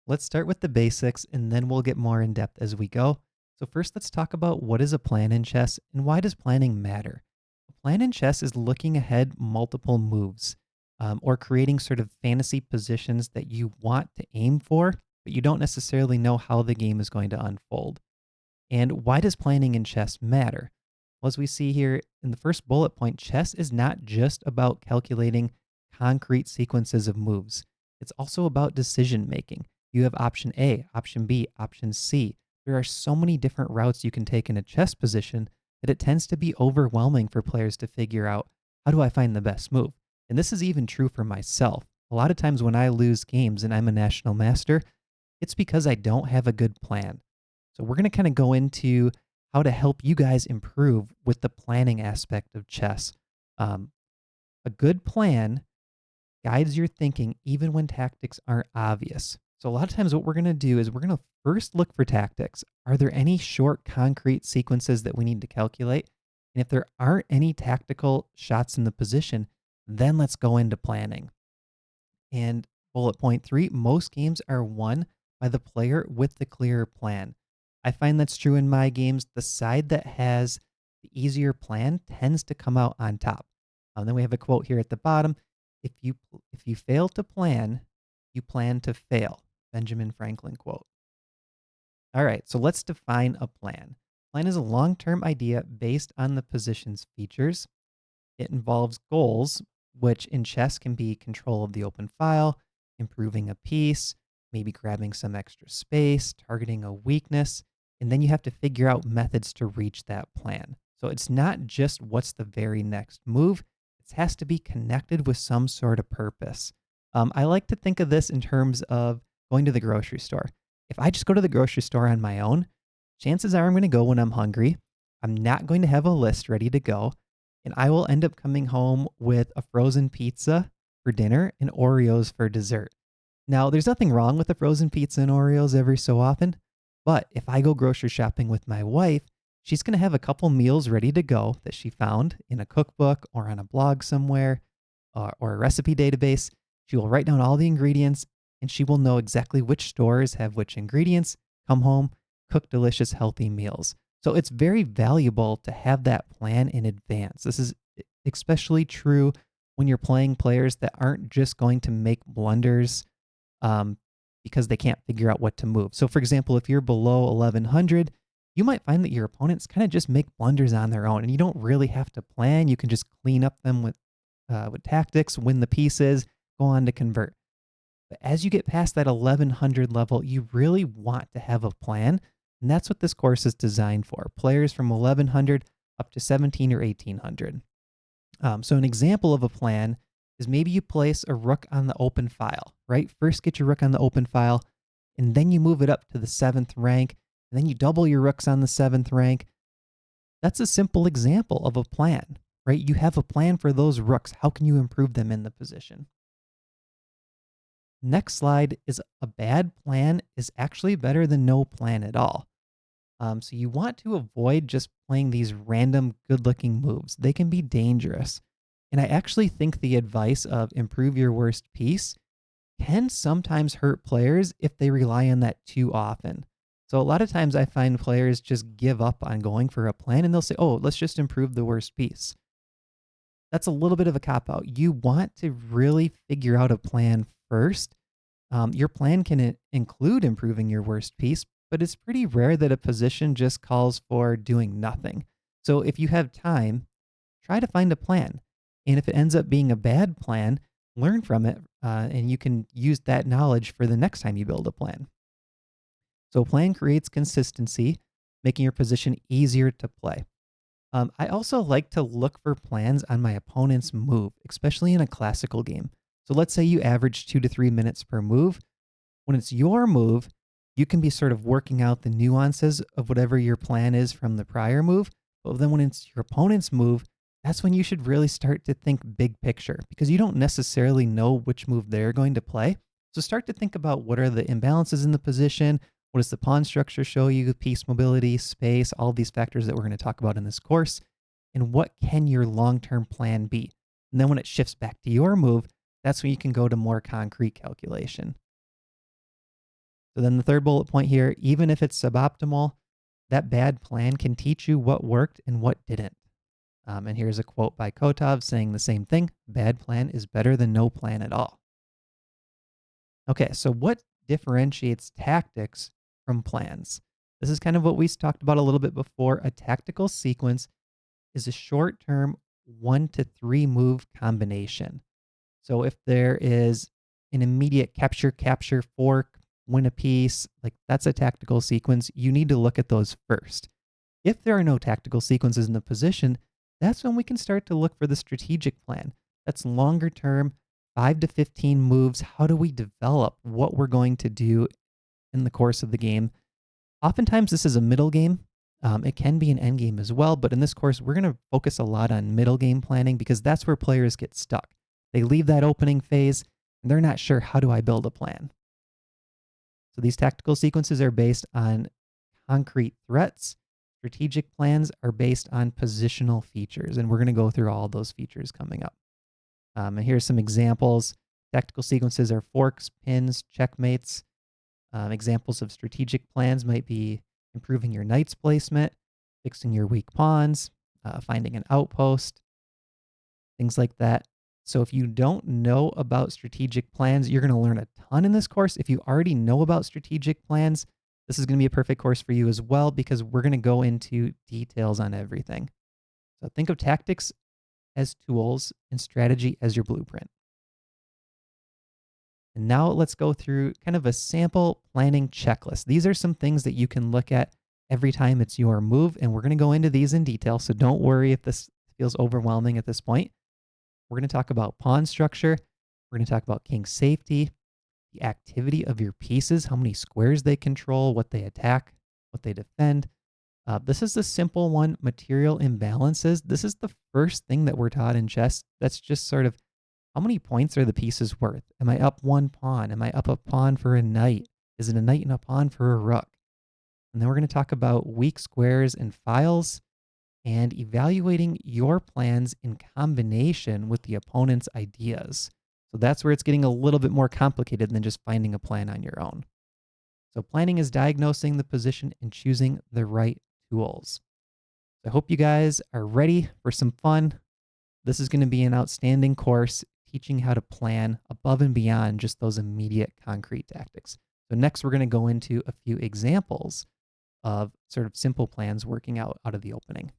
Let's start with the basics and then we'll get more in depth as we go. So, first, let's talk about what is a plan in chess and why does planning matter? A plan in chess is looking ahead multiple moves or creating sort of fantasy positions that you want to aim for, but you don't necessarily know how the game is going to unfold. And why does planning in chess matter? Well, as we see here in the first bullet point, chess is not just about calculating concrete sequences of moves, it's also about decision making. You have option A, option B, option C. There are so many different routes you can take in a chess position that it tends to be overwhelming for players to figure out how do I find the best move? And this is even true for myself. A lot of times when I lose games and I'm a national master, it's because I don't have a good plan. So we're going to kind of go into how to help you guys improve with the planning aspect of chess. Um, a good plan guides your thinking even when tactics aren't obvious. So a lot of times what we're going to do is we're going to first look for tactics. Are there any short concrete sequences that we need to calculate? And if there aren't any tactical shots in the position, then let's go into planning. And bullet point three, most games are won by the player with the clearer plan. I find that's true in my games. The side that has the easier plan tends to come out on top. Then we have a quote here at the bottom. If you fail to plan, you plan to fail. Benjamin Franklin quote. All right, so let's define a plan. Plan is a long-term idea based on the position's features. It involves goals, which in chess can be control of the open file, improving a piece, maybe grabbing some extra space, targeting a weakness, and then you have to figure out methods to reach that plan. So it's not just what's the very next move, it has to be connected with some sort of purpose. I like to think of this in terms of going to the grocery store. If I just go to the grocery store on my own, chances are I'm going to go when I'm hungry. I'm not going to have a list ready to go and I will end up coming home with a frozen pizza for dinner and Oreos for dessert. Now, there's nothing wrong with a frozen pizza and Oreos every so often, but if I go grocery shopping with my wife, she's going to have a couple meals ready to go that she found in a cookbook or on a blog somewhere or a recipe database. She will write down all the ingredients and she will know exactly which stores have which ingredients, come home, cook delicious, healthy meals. So it's very valuable to have that plan in advance. This is especially true when you're playing players that aren't just going to make blunders um, because they can't figure out what to move. So, for example, if you're below 1100, you might find that your opponents kind of just make blunders on their own, and you don't really have to plan. You can just clean up them with tactics, win the pieces, go on to convert. But as you get past that 1100 level, you really want to have a plan. And that's what this course is designed for players from 1100 up to 17 or 1800. So, an example of a plan is maybe you place a rook on the open file, right? First, get your rook on the open file, and then you move it up to the seventh rank, and then you double your rooks on the seventh rank. That's a simple example of a plan, right? You have a plan for those rooks. How can you improve them in the position? Next slide is a bad plan is actually better than no plan at all. So you want to avoid just playing these random good looking moves. They can be dangerous. And I actually think the advice of improve your worst piece can sometimes hurt players if they rely on that too often. So a lot of times I find players just give up on going for a plan and they'll say, oh, let's just improve the worst piece. That's a little bit of a cop out. You want to really figure out a plan first. Your plan can include improving your worst piece, but it's pretty rare that a position just calls for doing nothing. So if you have time, try to find a plan. And if it ends up being a bad plan, learn from it, and you can use that knowledge for the next time you build a plan. So a plan creates consistency, making your position easier to play. I also like to look for plans on my opponent's move, especially in a classical game. So let's say you average 2 to 3 minutes per move. When it's your move, you can be sort of working out the nuances of whatever your plan is from the prior move. But then when it's your opponent's move, that's when you should really start to think big picture because you don't necessarily know which move they're going to play. So start to think about what are the imbalances in the position, what does the pawn structure show you, piece mobility, space, all these factors that we're going to talk about in this course, and what can your long-term plan be? And then when it shifts back to your move, that's when you can go to more concrete calculation. So then the third bullet point here, even if it's suboptimal, that bad plan can teach you what worked and what didn't. And here's a quote by Kotov saying the same thing: bad plan is better than no plan at all. Okay, so what differentiates tactics from plans? This is kind of what we talked about a little bit before. A tactical sequence is a short term 1 to 3 move combination. So if there is an immediate capture, fork, win a piece, like that's a tactical sequence. You need to look at those first. If there are no tactical sequences in the position, that's when we can start to look for the strategic plan. That's longer term, 5 to 15 moves. How do we develop what we're going to do in the course of the game? Oftentimes, this is a middle game. It can be an end game as well, but in this course, we're going to focus a lot on middle game planning because that's where players get stuck. They leave that opening phase and they're not sure, how do I build a plan? So these tactical sequences are based on concrete threats. Strategic plans are based on positional features, and we're going to go through all those features coming up. And here's some examples. Tactical sequences are forks, pins, checkmates. Examples of strategic plans might be improving your knight's placement, fixing your weak pawns, finding an outpost, things like that. So if you don't know about strategic plans, you're going to learn a ton in this course. If you already know about strategic plans, this is going to be a perfect course for you as well because we're going to go into details on everything. So think of tactics as tools and strategy as your blueprint. And now let's go through kind of a sample planning checklist. These are some things that you can look at every time it's your move, and we're going to go into these in detail. So don't worry if this feels overwhelming at this point. We're going to talk about pawn structure. We're going to talk about king safety, the activity of your pieces, how many squares they control, what they attack, what they defend. This is the simple one, material imbalances. This is the first thing that we're taught in chess. That's just sort of, how many points are the pieces worth? Am I up one pawn? Am I up a pawn for a knight? Is it a knight and a pawn for a rook? And then we're going to talk about weak squares and files and evaluating your plans in combination with the opponent's ideas. So that's where it's getting a little bit more complicated than just finding a plan on your own. So planning is diagnosing the position and choosing the right tools. So I hope you guys are ready for some fun. This is going to be an outstanding course teaching how to plan above and beyond just those immediate concrete tactics. So next we're going to go into a few examples of sort of simple plans working out of the opening.